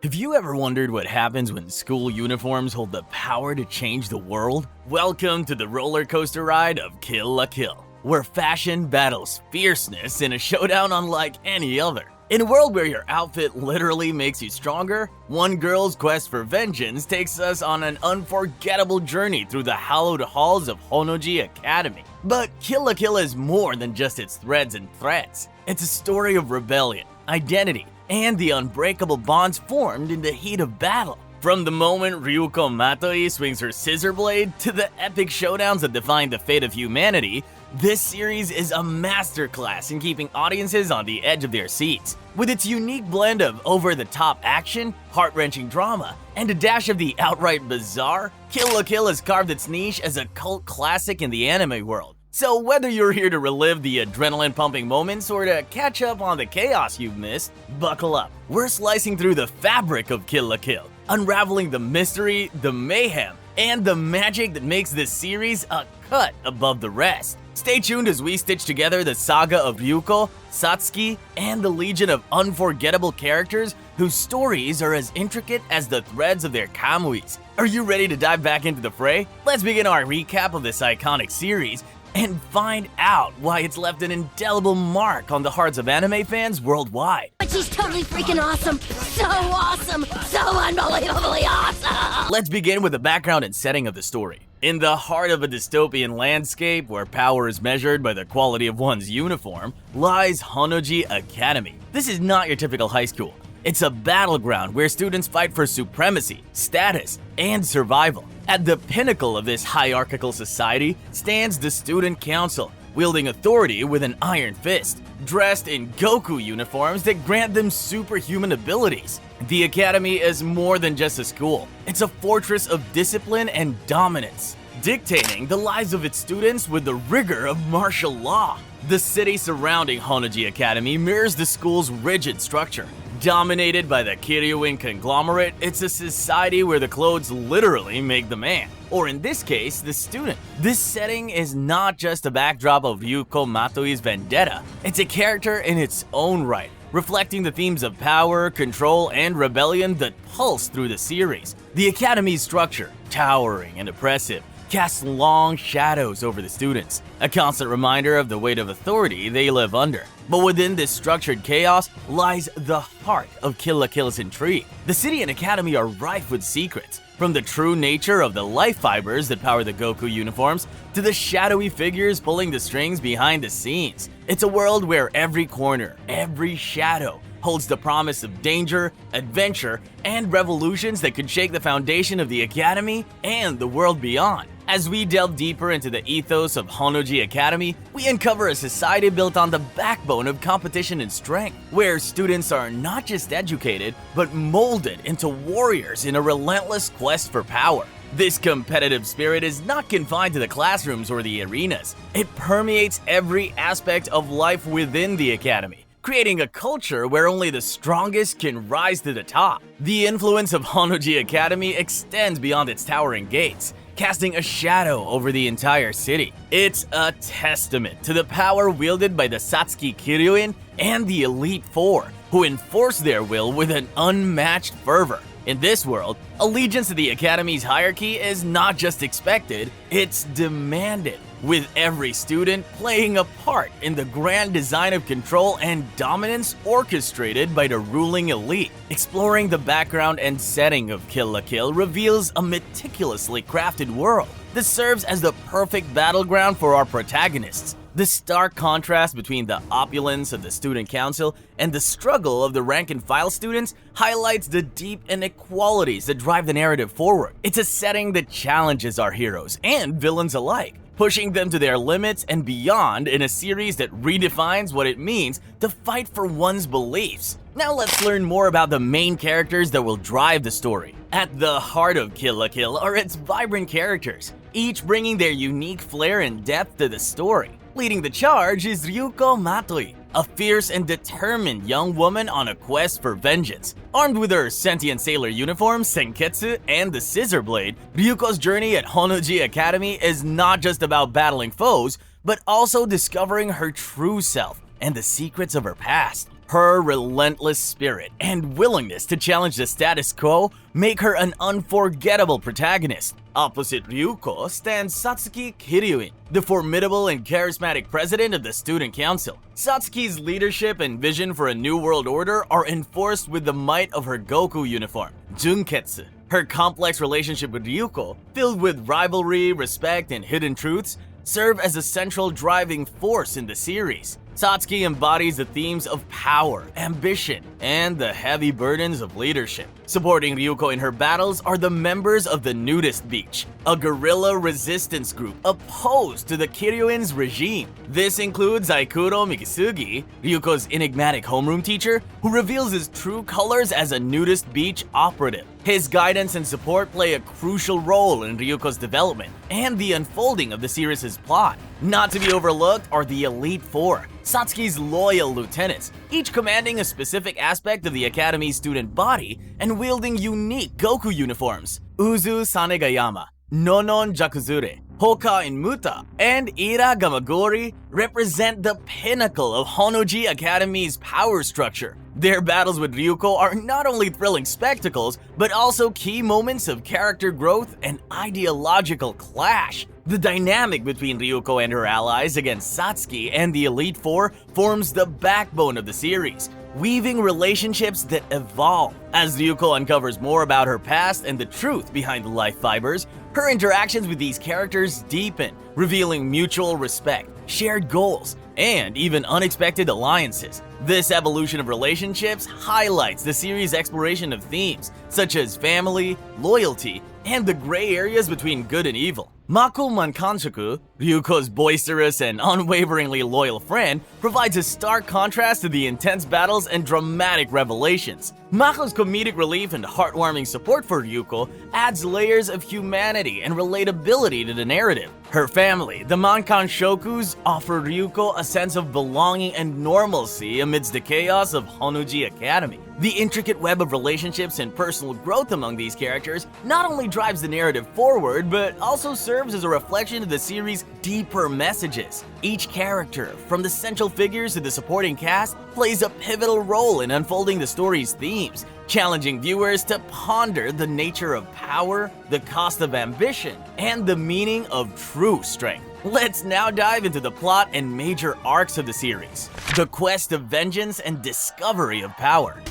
Have you ever wondered what happens when school uniforms hold the power to change the world? Welcome to the roller coaster ride of Kill la Kill, where fashion battles fierceness in a showdown unlike any other. In a world where your outfit literally makes you stronger, one girl's quest for vengeance takes us on an unforgettable journey through the hallowed halls of Honnouji Academy. But Kill la Kill is more than just its threads and threats. It's a story of rebellion, identity, and the unbreakable bonds formed in the heat of battle. From the moment Ryuko Matoi swings her scissor blade to the epic showdowns that define the fate of humanity, this series is a masterclass in keeping audiences on the edge of their seats. With its unique blend of over-the-top action, heart-wrenching drama, and a dash of the outright bizarre, Kill la Kill has carved its niche as a cult classic in the anime world. So whether you're here to relive the adrenaline-pumping moments or to catch up on the chaos you've missed, buckle up. We're slicing through the fabric of Kill la Kill, unraveling the mystery, the mayhem, and the magic that makes this series a cut above the rest. Stay tuned as we stitch together the saga of Ryuko, Satsuki, and the legion of unforgettable characters whose stories are as intricate as the threads of their kamuis. Are you ready to dive back into the fray? Let's begin our recap of this iconic series and find out why it's left an indelible mark on the hearts of anime fans worldwide. But she's totally freaking awesome! So unbelievably awesome! Let's begin with the background and setting of the story. In the heart of a dystopian landscape where power is measured by the quality of one's uniform, lies Honnouji Academy. This is not your typical high school. It's a battleground where students fight for supremacy, status, and survival. At the pinnacle of this hierarchical society stands the student council, wielding authority with an iron fist, dressed in Goku uniforms that grant them superhuman abilities. The academy is more than just a school. It's a fortress of discipline and dominance, dictating the lives of its students with the rigor of martial law. The city surrounding Honnouji Academy mirrors the school's rigid structure. Dominated by the Kiryuin conglomerate, it's a society where the clothes literally make the man, or in this case, the student. This setting is not just a backdrop of Ryuko Matoi's vendetta, it's a character in its own right, reflecting the themes of power, control, and rebellion that pulse through the series. The academy's structure, towering and oppressive, casts long shadows over the students, a constant reminder of the weight of authority they live under. But within this structured chaos lies the heart of Kill la Kill's intrigue. The city and academy are rife with secrets, from the true nature of the life fibers that power the Goku uniforms to the shadowy figures pulling the strings behind the scenes. It's a world where every corner, every shadow, holds the promise of danger, adventure, and revolutions that could shake the foundation of the academy and the world beyond. As we delve deeper into the ethos of Honnouji Academy, we uncover a society built on the backbone of competition and strength, where students are not just educated, but molded into warriors in a relentless quest for power. This competitive spirit is not confined to the classrooms or the arenas. It permeates every aspect of life within the academy, creating a culture where only the strongest can rise to the top. The influence of Honnouji Academy extends beyond its towering gates, casting a shadow over the entire city. It's a testament to the power wielded by the Satsuki Kiryuin and the Elite Four, who enforce their will with an unmatched fervor. In this world, allegiance to the Academy's hierarchy is not just expected, it's demanded, with every student playing a part in the grand design of control and dominance orchestrated by the ruling elite. Exploring the background and setting of Kill la Kill reveals a meticulously crafted world that serves as the perfect battleground for our protagonists. The stark contrast between the opulence of the student council and the struggle of the rank-and-file students highlights the deep inequalities that drive the narrative forward. It's a setting that challenges our heroes and villains alike, pushing them to their limits and beyond in a series that redefines what it means to fight for one's beliefs. Now let's learn more about the main characters that will drive the story. At the heart of Kill la Kill are its vibrant characters, each bringing their unique flair and depth to the story. Leading the charge is Ryuko Matoi, a fierce and determined young woman on a quest for vengeance. Armed with her sentient sailor uniform, Senketsu, and the scissor blade, Ryuko's journey at Honnouji Academy is not just about battling foes, but also discovering her true self and the secrets of her past. Her relentless spirit and willingness to challenge the status quo make her an unforgettable protagonist. Opposite Ryuko stands Satsuki Kiryuin, the formidable and charismatic president of the student council. Satsuki's leadership and vision for a new world order are enforced with the might of her Goku uniform, Junketsu. Her complex relationship with Ryuko, filled with rivalry, respect, and hidden truths, serve as a central driving force in the series. Satsuki embodies the themes of power, ambition, and the heavy burdens of leadership. Supporting Ryuko in her battles are the members of the Nudist Beach, a guerrilla resistance group opposed to the Kiryuin's regime. This includes Aikuro Mikisugi, Ryuko's enigmatic homeroom teacher, who reveals his true colors as a Nudist Beach operative. His guidance and support play a crucial role in Ryuko's development and the unfolding of the series' plot. Not to be overlooked are the Elite Four, Satsuki's loyal lieutenants, each commanding a specific aspect of the Academy's student body and wielding unique Goku uniforms. Uzu Sanegayama, Nonon Jakuzure, Hoka Inmuta, and Ira Gamagori represent the pinnacle of Honnouji Academy's power structure. Their battles with Ryuko are not only thrilling spectacles, but also key moments of character growth and ideological clash. The dynamic between Ryuko and her allies against Satsuki and the Elite Four forms the backbone of the series, weaving relationships that evolve. As Ryuko uncovers more about her past and the truth behind the life fibers, her interactions with these characters deepen, revealing mutual respect, shared goals, and even unexpected alliances. This evolution of relationships highlights the series' exploration of themes such as family, loyalty, and the gray areas between good and evil. Mako Mankanshoku, Ryuko's boisterous and unwaveringly loyal friend, provides a stark contrast to the intense battles and dramatic revelations. Mako's comedic relief and heartwarming support for Ryuko adds layers of humanity and relatability to the narrative. Her family, the Mankanshokus, offer Ryuko a sense of belonging and normalcy amidst the chaos of Honnouji Academy. The intricate web of relationships and personal growth among these characters not only drives the narrative forward, but also serves as a reflection of the series' deeper messages. Each character, from the central figures to the supporting cast, plays a pivotal role in unfolding the story's themes, challenging viewers to ponder the nature of power, the cost of ambition, and the meaning of true strength. Let's now dive into the plot and major arcs of the series. The quest of vengeance and discovery of power.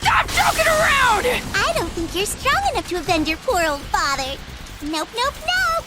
Stop joking around! I don't think you're strong enough to avenge your poor old father. Nope, nope, nope!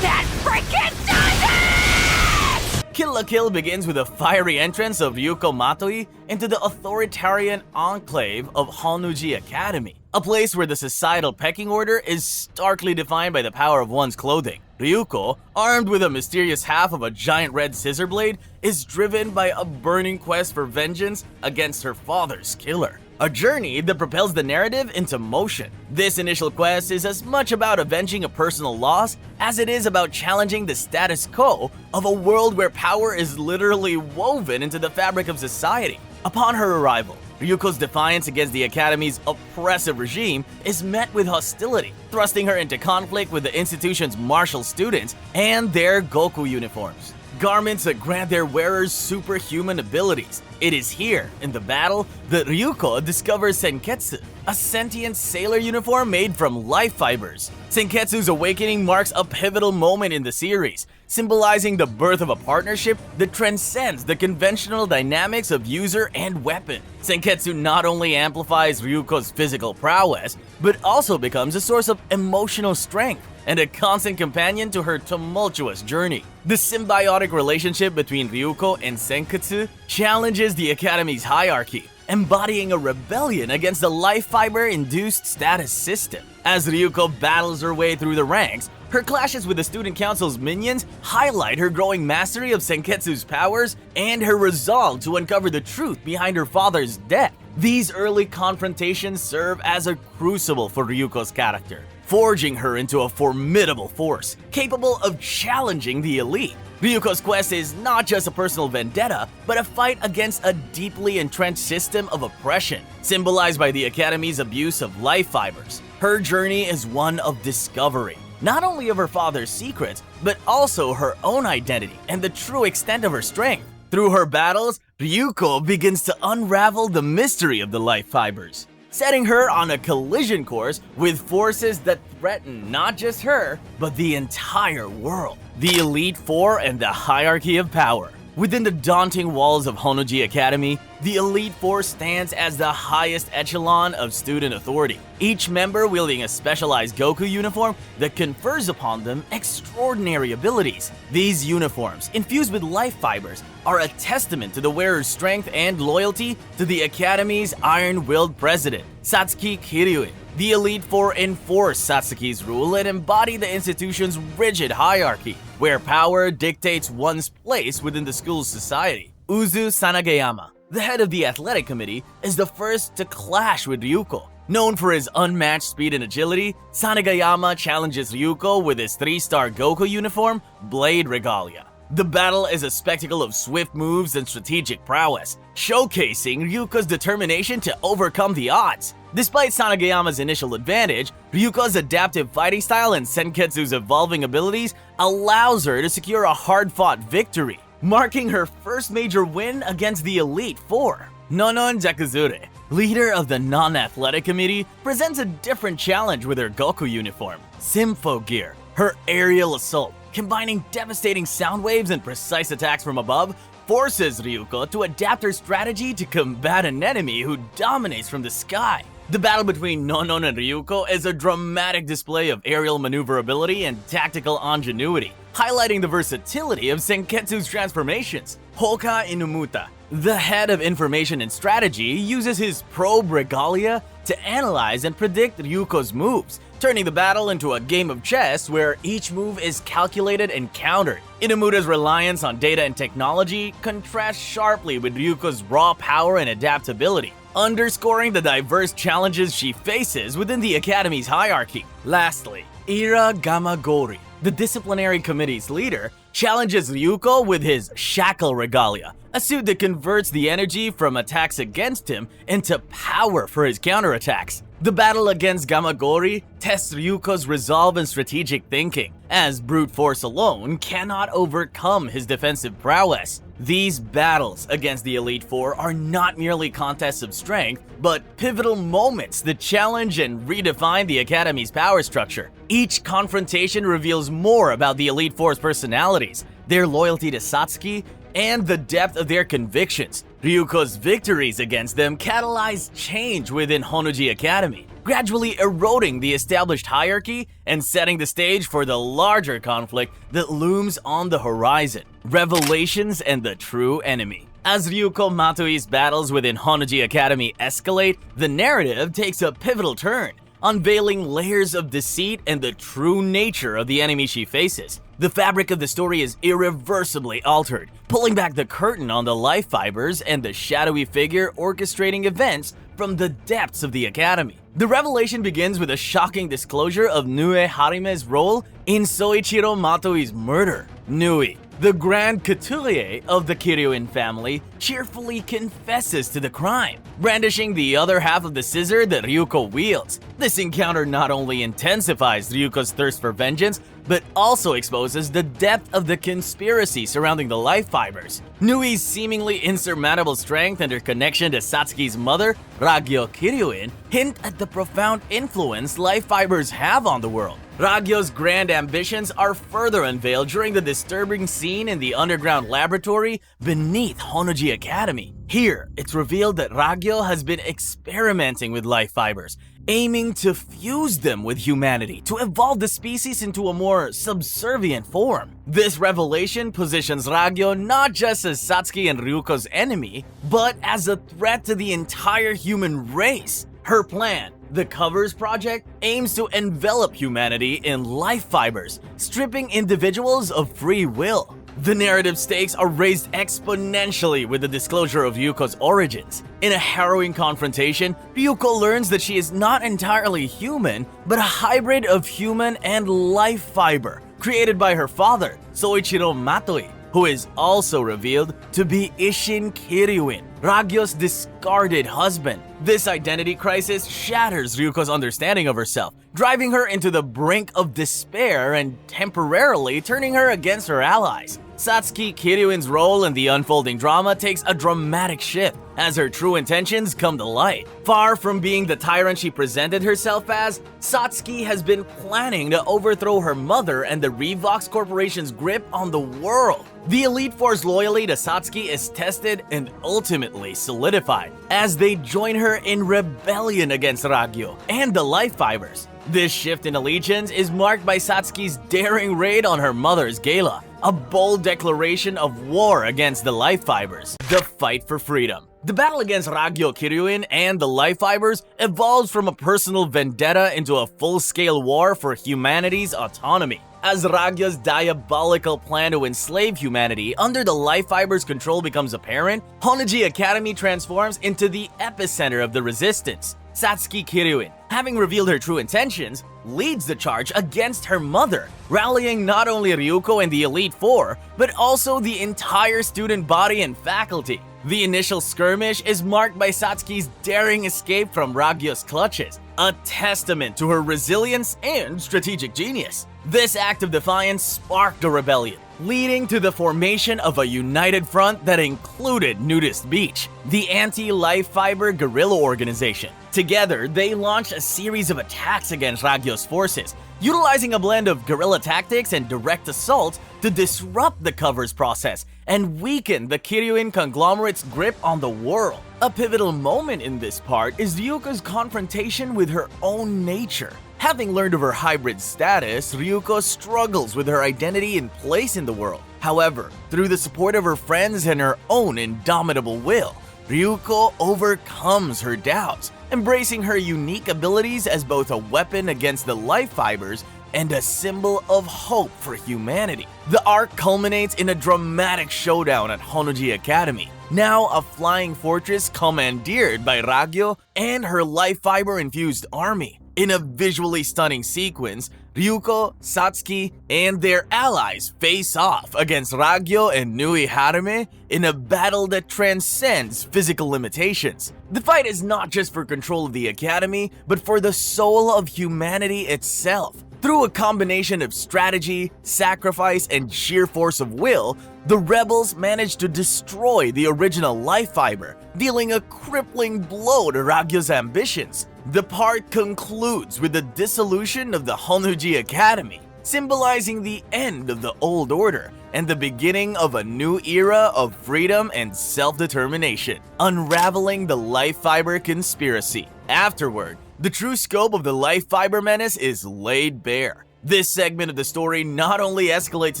That freaking does it! Kill la Kill begins with a fiery entrance of Ryuko Matoi into the authoritarian enclave of Honnouji Academy, a place where the societal pecking order is starkly defined by the power of one's clothing. Ryuko, armed with a mysterious half of a giant red scissor blade, is driven by a burning quest for vengeance against her father's killer. A journey that propels the narrative into motion. This initial quest is as much about avenging a personal loss as it is about challenging the status quo of a world where power is literally woven into the fabric of society. Upon her arrival, Ryuko's defiance against the Academy's oppressive regime is met with hostility, thrusting her into conflict with the institution's martial students and their Goku uniforms, garments that grant their wearers superhuman abilities. It is here, in the battle, that Ryuko discovers Senketsu, a sentient sailor uniform made from life fibers. Senketsu's awakening marks a pivotal moment in the series, symbolizing the birth of a partnership that transcends the conventional dynamics of user and weapon. Senketsu not only amplifies Ryuko's physical prowess, but also becomes a source of emotional strength and a constant companion to her tumultuous journey. The symbiotic relationship between Ryuko and Senketsu challenges the Academy's hierarchy, embodying a rebellion against the life fiber-induced status system. As Ryuko battles her way through the ranks, her clashes with the student council's minions highlight her growing mastery of Senketsu's powers and her resolve to uncover the truth behind her father's death. These early confrontations serve as a crucible for Ryuko's character, forging her into a formidable force, capable of challenging the elite. Ryuko's quest is not just a personal vendetta, but a fight against a deeply entrenched system of oppression, symbolized by the Academy's abuse of life fibers. Her journey is one of discovery, not only of her father's secrets, but also her own identity and the true extent of her strength. Through her battles, Ryuko begins to unravel the mystery of the life fibers, setting her on a collision course with forces that threaten not just her, but the entire world. The Elite Four and the hierarchy of power. Within the daunting walls of Honnouji Academy, the Elite Four stands as the highest echelon of student authority, each member wielding a specialized Goku uniform that confers upon them extraordinary abilities. These uniforms, infused with life fibers, are a testament to the wearer's strength and loyalty to the Academy's iron-willed president, Satsuki Kiryuin. The Elite Four enforce Satsuki's rule and embody the institution's rigid hierarchy, where power dictates one's place within the school's society. Uzu Sanagayama, the head of the athletic committee, is the first to clash with Ryuko. Known for his unmatched speed and agility, Sanagayama challenges Ryuko with his 3-star Goku uniform, Blade Regalia. The battle is a spectacle of swift moves and strategic prowess, showcasing Ryuko's determination to overcome the odds. Despite Sanagayama's initial advantage, Ryuko's adaptive fighting style and Senketsu's evolving abilities allows her to secure a hard-fought victory, marking her first major win against the Elite Four. Nonon Jakuzure, leader of the non-athletic committee, presents a different challenge with her Goku uniform, Sympho Gear, her aerial assault, combining devastating sound waves and precise attacks from above, forces Ryuko to adapt her strategy to combat an enemy who dominates from the sky. The battle between Nonon and Ryuko is a dramatic display of aerial maneuverability and tactical ingenuity, highlighting the versatility of Senketsu's transformations. Hoka Inumuta, the head of information and strategy, uses his probe regalia to analyze and predict Ryuko's moves, turning the battle into a game of chess where each move is calculated and countered. Inumuta's reliance on data and technology contrasts sharply with Ryuko's raw power and adaptability, underscoring the diverse challenges she faces within the Academy's hierarchy. Lastly, Ira Gamagori, the disciplinary committee's leader, challenges Ryuko with his Shackle Regalia, a suit that converts the energy from attacks against him into power for his counterattacks. The battle against Gamagori tests Ryuko's resolve and strategic thinking, as brute force alone cannot overcome his defensive prowess. These battles against the Elite Four are not merely contests of strength, but pivotal moments that challenge and redefine the Academy's power structure. Each confrontation reveals more about the Elite Four's personalities, their loyalty to Satsuki, and the depth of their convictions. Ryuko's victories against them catalyze change within Honnouji Academy, gradually eroding the established hierarchy and setting the stage for the larger conflict that looms on the horizon: Revelations and the True Enemy. As Ryuko Matoi's battles within Honnouji Academy escalate, the narrative takes a pivotal turn, unveiling layers of deceit and the true nature of the enemy she faces. The fabric of the story is irreversibly altered, pulling back the curtain on the life fibers and the shadowy figure orchestrating events from the depths of the Academy. The revelation begins with a shocking disclosure of Nue Harime's role in Soichiro Matoi's murder. Nui, the grand couturier of the Kiryuin family, cheerfully confesses to the crime, brandishing the other half of the scissor that Ryuko wields. This encounter not only intensifies Ryuko's thirst for vengeance, but also exposes the depth of the conspiracy surrounding the life fibers. Nui's seemingly insurmountable strength and her connection to Satsuki's mother, Ragyo Kiryuin, hint at the profound influence life fibers have on the world. Ragyo's grand ambitions are further unveiled during the disturbing scene in the underground laboratory beneath Honnouji Academy. Here, it's revealed that Ragyo has been experimenting with life fibers, aiming to fuse them with humanity to evolve the species into a more subservient form. This revelation positions Ragyo not just as Satsuki and Ryuko's enemy, but as a threat to the entire human race. Her plan, the Covers Project, aims to envelop humanity in life fibers, stripping individuals of free will. The narrative stakes are raised exponentially with the disclosure of Ryuko's origins. In a harrowing confrontation, Ryuko learns that she is not entirely human, but a hybrid of human and life fiber, created by her father, Soichiro Matoi, who is also revealed to be Isshin Kiryuin, Ragyo's discarded husband. This identity crisis shatters Ryuko's understanding of herself, driving her into the brink of despair and temporarily turning her against her allies. Satsuki Kiryuin's role in the unfolding drama takes a dramatic shift as her true intentions come to light. Far from being the tyrant she presented herself as, Satsuki has been planning to overthrow her mother and the Revox Corporation's grip on the world. The Elite Four's loyalty to Satsuki is tested and ultimately solidified as they join her in rebellion against Ragyo and the Life Fibers. This shift in allegiance is marked by Satsuki's daring raid on her mother's gala, a bold declaration of war against the Life Fibers. The fight for freedom. The battle against Ragyo Kiryuin and the Life Fibers evolves from a personal vendetta into a full-scale war for humanity's autonomy. As Ragyo's diabolical plan to enslave humanity under the Life Fibers' control becomes apparent, Honnouji Academy transforms into the epicenter of the resistance. Satsuki Kiryuin, having revealed her true intentions, leads the charge against her mother, rallying not only Ryuko and the Elite Four, but also the entire student body and faculty. The initial skirmish is marked by Satsuki's daring escape from Ragyo's clutches, a testament to her resilience and strategic genius. This act of defiance sparked a rebellion, leading to the formation of a united front that included Nudist Beach, the anti-Life Fiber guerrilla organization. Together, they launched a series of attacks against Ragyo's forces, utilizing a blend of guerrilla tactics and direct assault to disrupt the cover's process and weaken the Kiryuin conglomerate's grip on the world. A pivotal moment in this part is Ryuko's confrontation with her own nature. Having learned of her hybrid status, Ryuko struggles with her identity and place in the world. However, through the support of her friends and her own indomitable will, Ryuko overcomes her doubts, embracing her unique abilities as both a weapon against the Life Fibers and a symbol of hope for humanity. The arc culminates in a dramatic showdown at Honnouji Academy, now a flying fortress commandeered by Ragyo and her Life Fiber-infused army. In a visually stunning sequence, Ryuko, Satsuki, and their allies face off against Ragyo and Nui Harame in a battle that transcends physical limitations. The fight is not just for control of the academy, but for the soul of humanity itself. Through a combination of strategy, sacrifice, and sheer force of will, the rebels managed to destroy the original Life Fiber, dealing a crippling blow to Ragyo's ambitions. The part concludes with the dissolution of the Honnouji Academy, symbolizing the end of the old order and the beginning of a new era of freedom and self-determination, unraveling the Life Fiber conspiracy. Afterward, the true scope of the Life Fiber menace is laid bare. This segment of the story not only escalates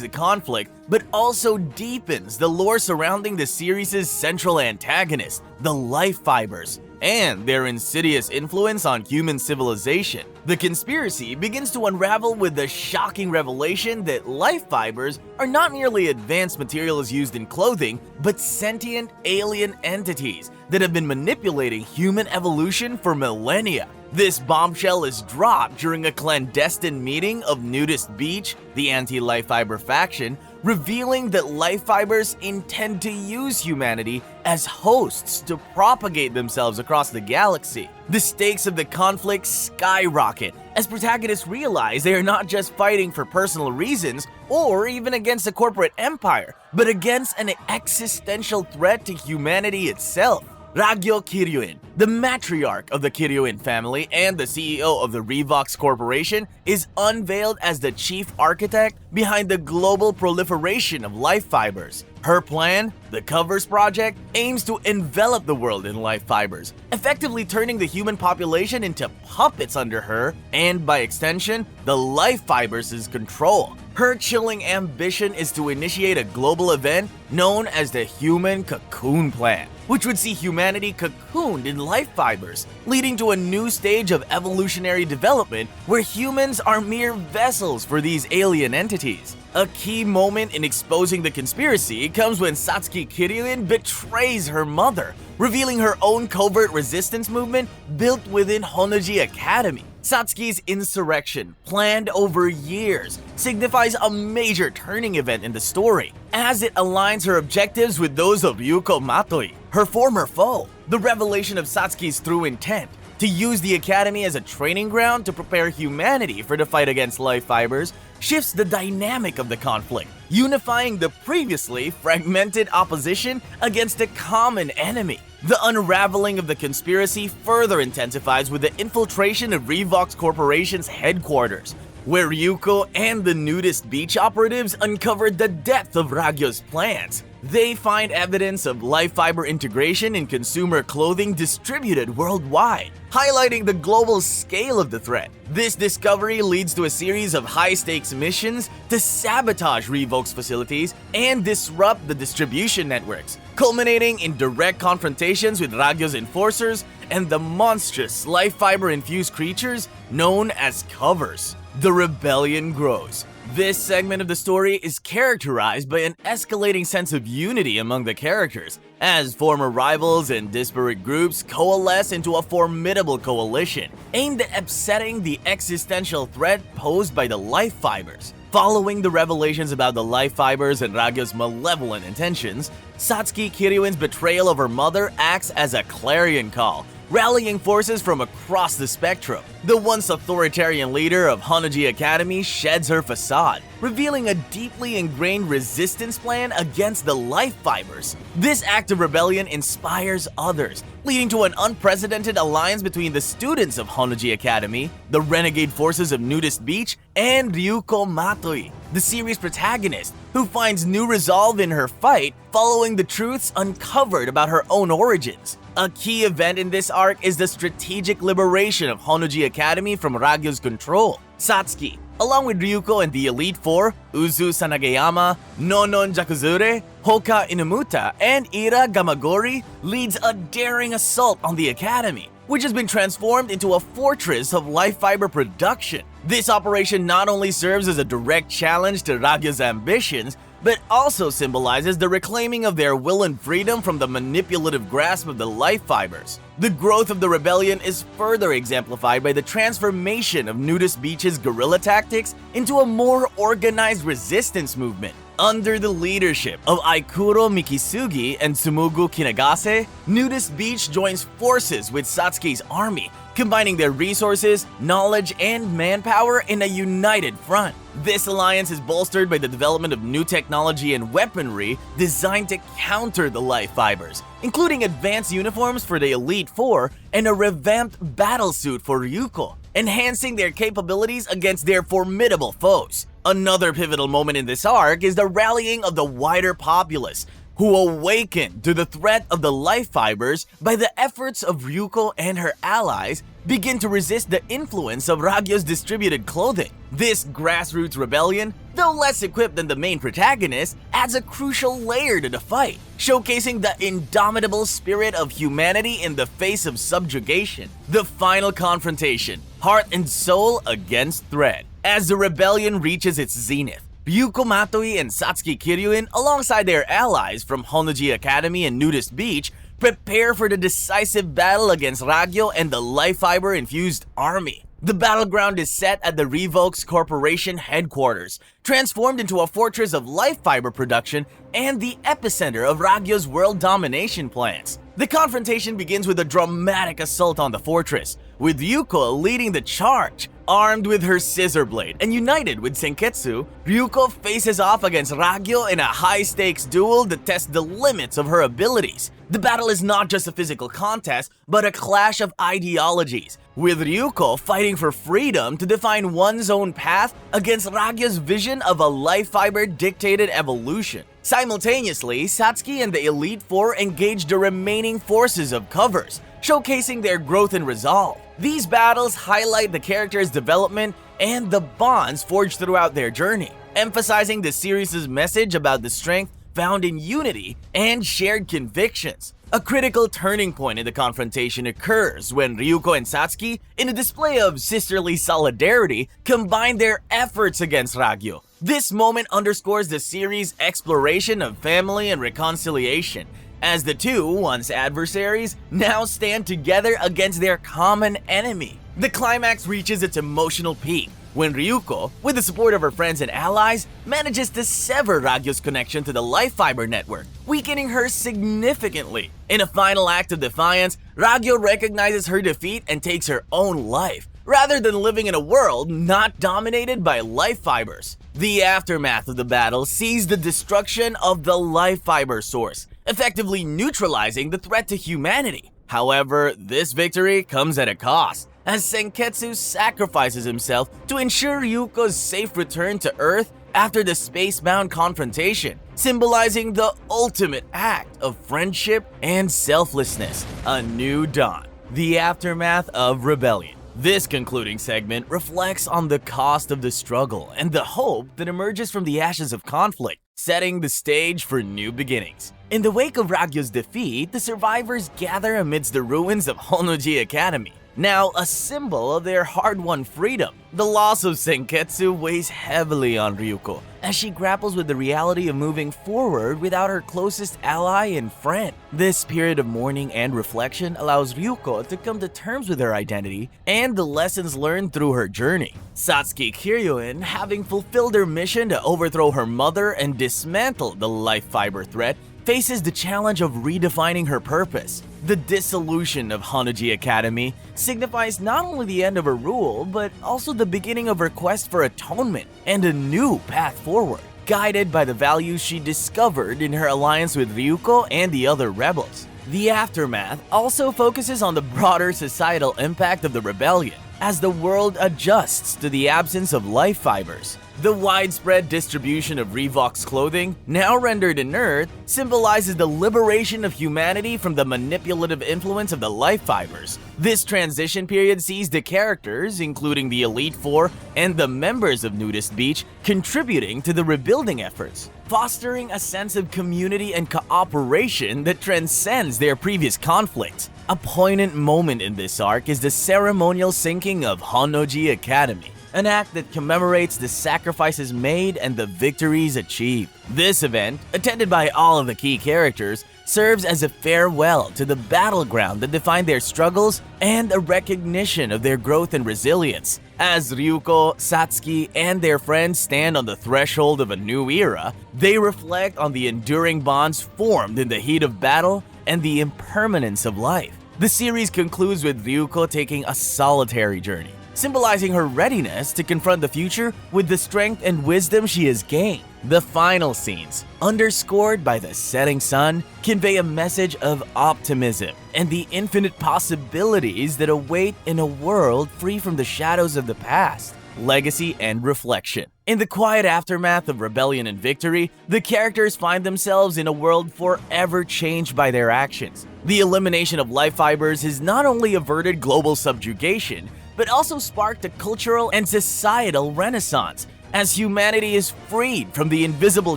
the conflict, but also deepens the lore surrounding the series' central antagonist, the Life Fibers, and their insidious influence on human civilization. The conspiracy begins to unravel with the shocking revelation that Life Fibers are not merely advanced materials used in clothing, but sentient alien entities that have been manipulating human evolution for millennia. This bombshell is dropped during a clandestine meeting of Nudist Beach, the anti-Life Fiber faction, revealing that Life Fibers intend to use humanity as hosts to propagate themselves across the galaxy. The stakes of the conflict skyrocket as protagonists realize they are not just fighting for personal reasons or even against a corporate empire, but against an existential threat to humanity itself. Ragyo Kiryuin, the matriarch of the Kiryuin family and the CEO of the Revox Corporation, is unveiled as the chief architect behind the global proliferation of Life Fibers. Her plan, the Covers Project, aims to envelop the world in Life Fibers, effectively turning the human population into puppets under her and, by extension, the Life Fibers' control. Her chilling ambition is to initiate a global event known as the Human Cocoon Plan, which would see humanity cocooned in Life Fibers, leading to a new stage of evolutionary development where humans are mere vessels for these alien entities. A key moment in exposing the conspiracy comes when Satsuki Kiryuin betrays her mother, revealing her own covert resistance movement built within Honnouji Academy. Satsuki's insurrection, planned over years, signifies a major turning event in the story, as it aligns her objectives with those of Ryuko Matoi. her former foe. The revelation of Satsuki's true intent to use the academy as a training ground to prepare humanity for the fight against life fibers shifts the dynamic of the conflict, unifying the previously fragmented opposition against a common enemy. The unraveling of the conspiracy further intensifies with the infiltration of Revox Corporation's headquarters, where Ryuko and the nudist beach operatives uncovered the depth of Ragyo's plans. They find evidence of life fiber integration in consumer clothing distributed worldwide, highlighting the global scale of the threat. This discovery leads to a series of high-stakes missions to sabotage Revox facilities and disrupt the distribution networks, culminating in direct confrontations with Ragyo's enforcers and the monstrous life fiber-infused creatures known as covers. The rebellion grows. This segment of the story is characterized by an escalating sense of unity among the characters, as former rivals and disparate groups coalesce into a formidable coalition aimed at upsetting the existential threat posed by the life fibers. Following the revelations about the life fibers and Ragyo's malevolent intentions, Satsuki Kiryuin's betrayal of her mother acts as a clarion call, rallying forces from across the spectrum. The once authoritarian leader of Honnouji Academy sheds her facade, revealing a deeply ingrained resistance plan against the life fibers. This act of rebellion inspires others, leading to an unprecedented alliance between the students of Honnouji Academy, the renegade forces of Nudist Beach, and Ryuko Matoi, the series protagonist, who finds new resolve in her fight following the truths uncovered about her own origins. A key event in this arc is the strategic liberation of Honnouji Academy from Ragyo's control. Satsuki, along with Ryuko and the Elite Four, Uzu Sanagayama, Nonon Jakuzure, Hoka Inamuta, and Ira Gamagori, leads a daring assault on the academy, which has been transformed into a fortress of life fiber production. This operation not only serves as a direct challenge to Ragyo's ambitions, but also symbolizes the reclaiming of their will and freedom from the manipulative grasp of the life fibers. The growth of the rebellion is further exemplified by the transformation of Nudist Beach's guerrilla tactics into a more organized resistance movement. Under the leadership of Aikuro Mikisugi and Tsumugu Kinagase, Nudist Beach joins forces with Satsuki's army, combining their resources, knowledge, and manpower in a united front. This alliance is bolstered by the development of new technology and weaponry designed to counter the life fibers, including advanced uniforms for the Elite Four and a revamped battlesuit for Ryuko, enhancing their capabilities against their formidable foes. Another pivotal moment in this arc is the rallying of the wider populace, who awaken to the threat of the life fibers by the efforts of Ryuko and her allies begin to resist the influence of Ragyo's distributed clothing. This grassroots rebellion, though less equipped than the main protagonist, adds a crucial layer to the fight, showcasing the indomitable spirit of humanity in the face of subjugation. The final confrontation, heart and soul against thread. As the rebellion reaches its zenith, Ryuko Matoi and Satsuki Kiryuin, alongside their allies from Honnouji Academy and Nudist Beach, prepare for the decisive battle against Ragyo and the life fiber-infused army. The battleground is set at the Revox Corporation headquarters, transformed into a fortress of life fiber production and the epicenter of Ragyo's world domination plans. The confrontation begins with a dramatic assault on the fortress, with Ryuko leading the charge. Armed with her scissor blade and united with Senketsu, Ryuko faces off against Ragyo in a high-stakes duel that tests the limits of her abilities. The battle is not just a physical contest, but a clash of ideologies, with Ryuko fighting for freedom to define one's own path against Ragyo's vision of a life fiber-dictated evolution. Simultaneously, Satsuki and the Elite Four engage the remaining forces of covers, showcasing their growth and resolve. These battles highlight the characters' development and the bonds forged throughout their journey, emphasizing the series' message about the strength found in unity and shared convictions. A critical turning point in the confrontation occurs when Ryuko and Satsuki, in a display of sisterly solidarity, combine their efforts against Ragyo. This moment underscores the series' exploration of family and reconciliation, as the two, once adversaries, now stand together against their common enemy. The climax reaches its emotional peak when Ryuko, with the support of her friends and allies, manages to sever Ragyo's connection to the life fiber network, weakening her significantly. In a final act of defiance, Ragyo recognizes her defeat and takes her own life, rather than living in a world not dominated by life fibers. The aftermath of the battle sees the destruction of the life fiber source, effectively neutralizing the threat to humanity. However, this victory comes at a cost, as Senketsu sacrifices himself to ensure Ryuko's safe return to Earth after the space-bound confrontation, symbolizing the ultimate act of friendship and selflessness, a new dawn. The aftermath of rebellion. This concluding segment reflects on the cost of the struggle and the hope that emerges from the ashes of conflict, setting the stage for new beginnings. In the wake of Ragyo's defeat, the survivors gather amidst the ruins of Honnouji Academy, now a symbol of their hard-won freedom. The loss of Senketsu weighs heavily on Ryuko, as she grapples with the reality of moving forward without her closest ally and friend. This period of mourning and reflection allows Ryuko to come to terms with her identity and the lessons learned through her journey. Satsuki Kiryuin, having fulfilled her mission to overthrow her mother and dismantle the life fiber threat, faces the challenge of redefining her purpose. The dissolution of Honnouji Academy signifies not only the end of her rule, but also the beginning of her quest for atonement and a new path forward, guided by the values she discovered in her alliance with Ryuko and the other rebels. The aftermath also focuses on the broader societal impact of the rebellion, as the world adjusts to the absence of life fibers. The widespread distribution of Revox clothing, now rendered inert, symbolizes the liberation of humanity from the manipulative influence of the life fibers. This transition period sees the characters, including the Elite Four and the members of Nudist Beach, contributing to the rebuilding efforts, fostering a sense of community and cooperation that transcends their previous conflicts. A poignant moment in this arc is the ceremonial sinking of Honnouji Academy, an act that commemorates the sacrifices made and the victories achieved. This event, attended by all of the key characters, serves as a farewell to the battleground that defined their struggles and a recognition of their growth and resilience. As Ryuko, Satsuki, and their friends stand on the threshold of a new era, they reflect on the enduring bonds formed in the heat of battle and the impermanence of life. The series concludes with Ryuko taking a solitary journey, symbolizing her readiness to confront the future with the strength and wisdom she has gained. The final scenes, underscored by the setting sun, convey a message of optimism and the infinite possibilities that await in a world free from the shadows of the past, legacy, and reflection. In the quiet aftermath of rebellion and victory, the characters find themselves in a world forever changed by their actions. The elimination of life fibers has not only averted global subjugation, but also sparked a cultural and societal renaissance, as humanity is freed from the invisible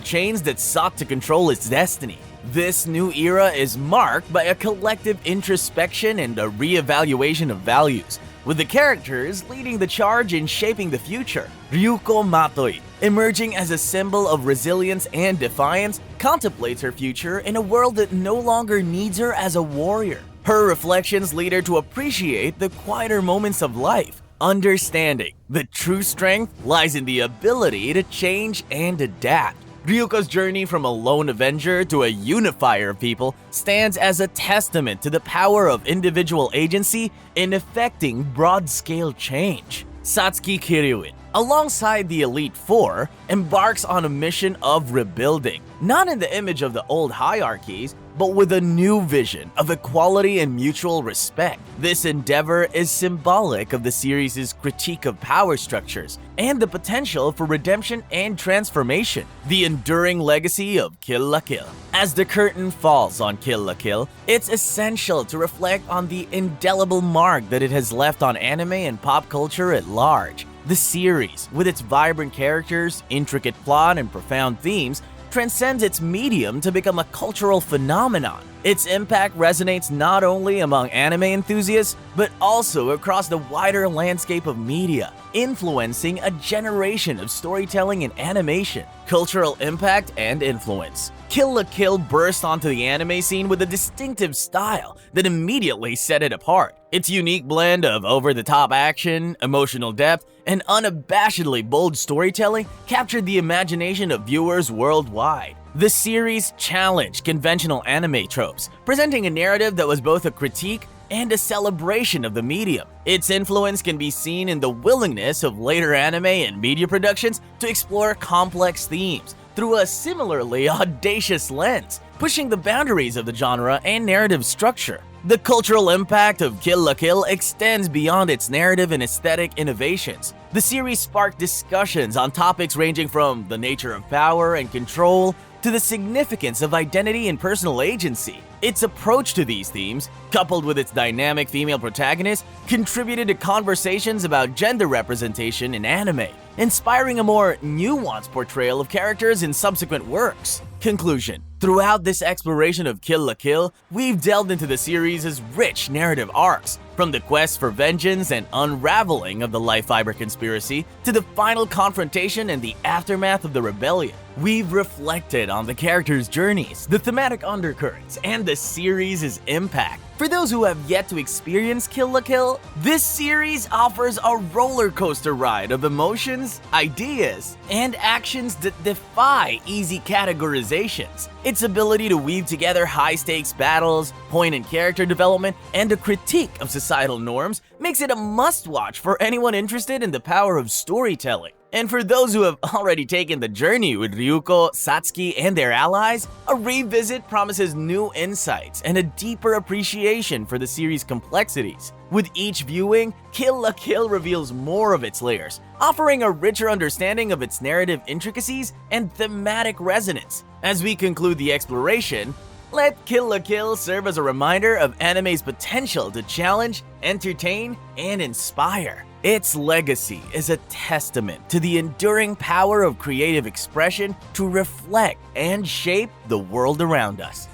chains that sought to control its destiny. This new era is marked by a collective introspection and a re-evaluation of values, with the characters leading the charge in shaping the future. Ryuko Matoi, emerging as a symbol of resilience and defiance, contemplates her future in a world that no longer needs her as a warrior. Her reflections lead her to appreciate the quieter moments of life, understanding that true strength lies in the ability to change and adapt. Ryuko's journey from a lone avenger to a unifier of people stands as a testament to the power of individual agency in effecting broad-scale change. Satsuki Kiryuin, alongside the Elite Four, embarks on a mission of rebuilding, not in the image of the old hierarchies, but with a new vision of equality and mutual respect. This endeavor is symbolic of the series' critique of power structures and the potential for redemption and transformation, the enduring legacy of Kill la Kill. As the curtain falls on Kill la Kill, it's essential to reflect on the indelible mark that it has left on anime and pop culture at large. The series, with its vibrant characters, intricate plot, and profound themes, transcends its medium to become a cultural phenomenon, Its impact resonates not only among anime enthusiasts, but also across the wider landscape of media, influencing a generation of storytelling and animation. Cultural impact and influence. Kill la Kill burst onto the anime scene with a distinctive style that immediately set it apart. Its unique blend of over-the-top action, emotional depth, and unabashedly bold storytelling captured the imagination of viewers worldwide. The series challenged conventional anime tropes, presenting a narrative that was both a critique and a celebration of the medium. Its influence can be seen in the willingness of later anime and media productions to explore complex themes through a similarly audacious lens, pushing the boundaries of the genre and narrative structure. The cultural impact of Kill la Kill extends beyond its narrative and aesthetic innovations. The series sparked discussions on topics ranging from the nature of power and control to the significance of identity and personal agency. Its approach to these themes, coupled with its dynamic female protagonist, contributed to conversations about gender representation in anime, inspiring a more nuanced portrayal of characters in subsequent works. Conclusion. Throughout this exploration of Kill la Kill, we've delved into the series' rich narrative arcs, from the quest for vengeance and unraveling of the Life Fiber conspiracy to the final confrontation and the aftermath of the rebellion. We've reflected on the characters' journeys, the thematic undercurrents, and the series' impact. For those who have yet to experience Kill la Kill, this series offers a roller coaster ride of emotions, ideas, and actions that defy easy categorizations. Its ability to weave together high-stakes battles, poignant character development, and a critique of societal norms makes it a must-watch for anyone interested in the power of storytelling. And for those who have already taken the journey with Ryuko, Satsuki, and their allies, a revisit promises new insights and a deeper appreciation for the series' complexities. With each viewing, Kill la Kill reveals more of its layers, offering a richer understanding of its narrative intricacies and thematic resonance. As we conclude the exploration, let Kill la Kill serve as a reminder of anime's potential to challenge, entertain, and inspire. Its legacy is a testament to the enduring power of creative expression to reflect and shape the world around us.